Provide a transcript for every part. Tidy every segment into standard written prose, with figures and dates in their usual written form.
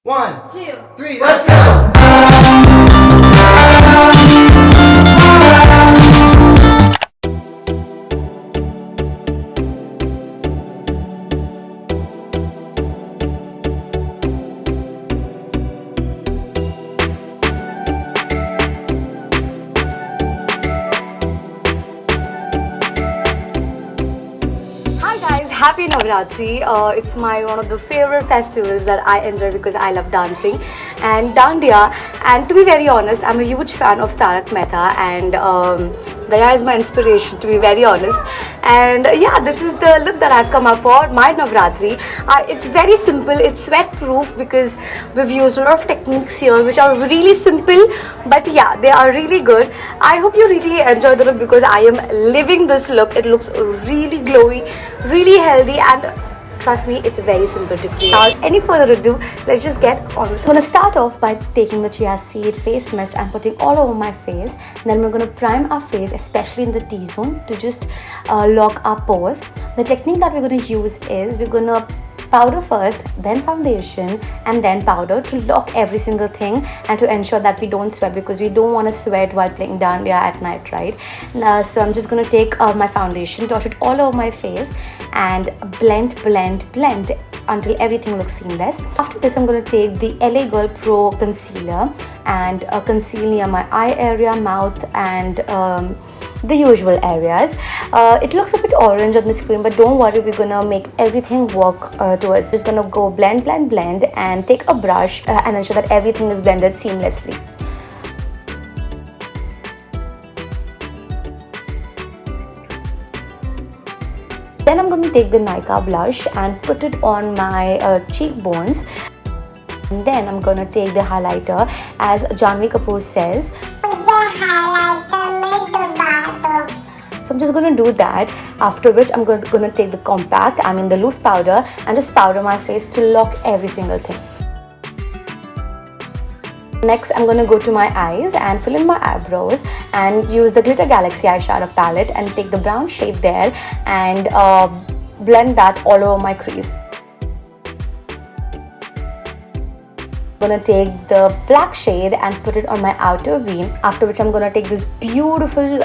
1, 2, 3, let's go! Happy Navratri. It's one of the favorite festivals that I enjoy because I love dancing and dandiya. And to be very honest, I'm a huge fan of Tarak Mehta, and Daya is my inspiration, to be very honest. And yeah, this is the look that I've come up for, my Navratri. It's very simple, it's sweat proof because we've used a lot of techniques here which are really simple, but yeah, they are really good. I hope you really enjoy the look because I am living this look. It looks really glowy, really healthy, and trust me, it's very simple to create. Without any further ado, let's just get on with it. I'm going to start off by taking the chia seed face mist and putting all over my face. Then we're going to prime our face, especially in the T-zone, to just lock our pores. The technique that we're going to use is we're going to powder first, then foundation, and then powder to lock every single thing and to ensure that we don't sweat, because we don't want to sweat while playing dandiya at night, right? So I'm just going to take my foundation, dot it all over my face, and blend until everything looks seamless. After this, I'm going to take the LA Girl Pro concealer and conceal near my eye area, mouth, and the usual areas. It looks a bit orange on the screen, but don't worry, we're gonna make everything work towards. Just gonna go blend and take a brush and ensure that everything is blended seamlessly. Then I'm going to take the Nykaa blush and put it on my cheekbones. And then I'm going to take the highlighter, as Janhvi Kapoor says. So I'm just going to do that, after which I'm going to take the compact, the loose powder, and just powder my face to lock every single thing. Next, I'm going to go to my eyes and fill in my eyebrows and use the Glitter Galaxy eyeshadow palette and take the brown shade there and blend that all over my crease. I'm going to take the black shade and put it on my outer V, after which I'm going to take this beautiful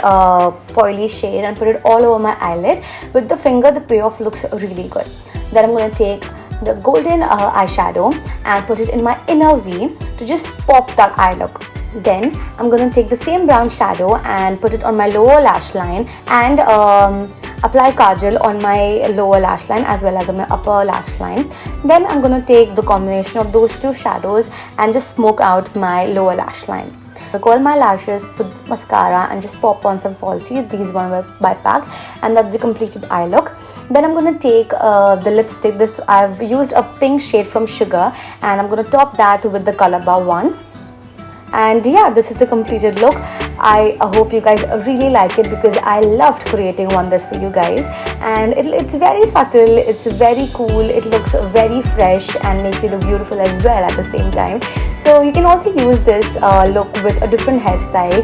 foily shade and put it all over my eyelid. With the finger, the payoff looks really good. Then I'm going to take the golden eyeshadow and put it in my inner V to just pop that eye look. Then I'm going to take the same brown shadow and put it on my lower lash line and apply kajal on my lower lash line as well as on my upper lash line. Then I'm going to take the combination of those two shadows and just smoke out my lower lash line. Curl my lashes, put mascara, and just pop on some falsies. These one were by pack, and that's the completed eye look. Then I'm going to take the lipstick. I've used a pink shade from Sugar, and I'm going to top that with the Color Bar one. And yeah, this is the completed look. I hope you guys really like it because I loved creating this for you guys. And it's very subtle, it's very cool, it looks very fresh and makes you look beautiful as well at the same time. So you can also use this look with a different hairstyle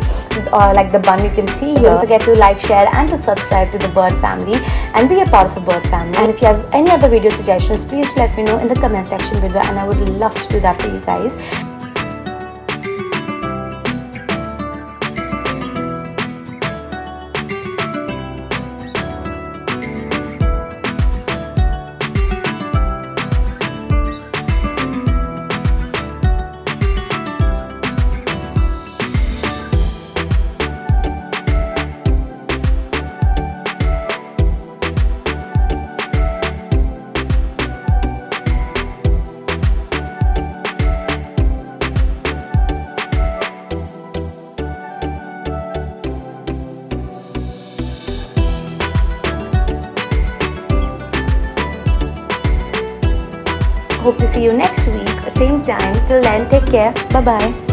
like the bun you can see here. Don't forget to like, share, and to subscribe to the Bird family and be a part of the Bird family. And if you have any other video suggestions, please let me know in the comment section below, and I would love to do that for you guys. Hope to see you next week, same time. Till then, take care. Bye-bye.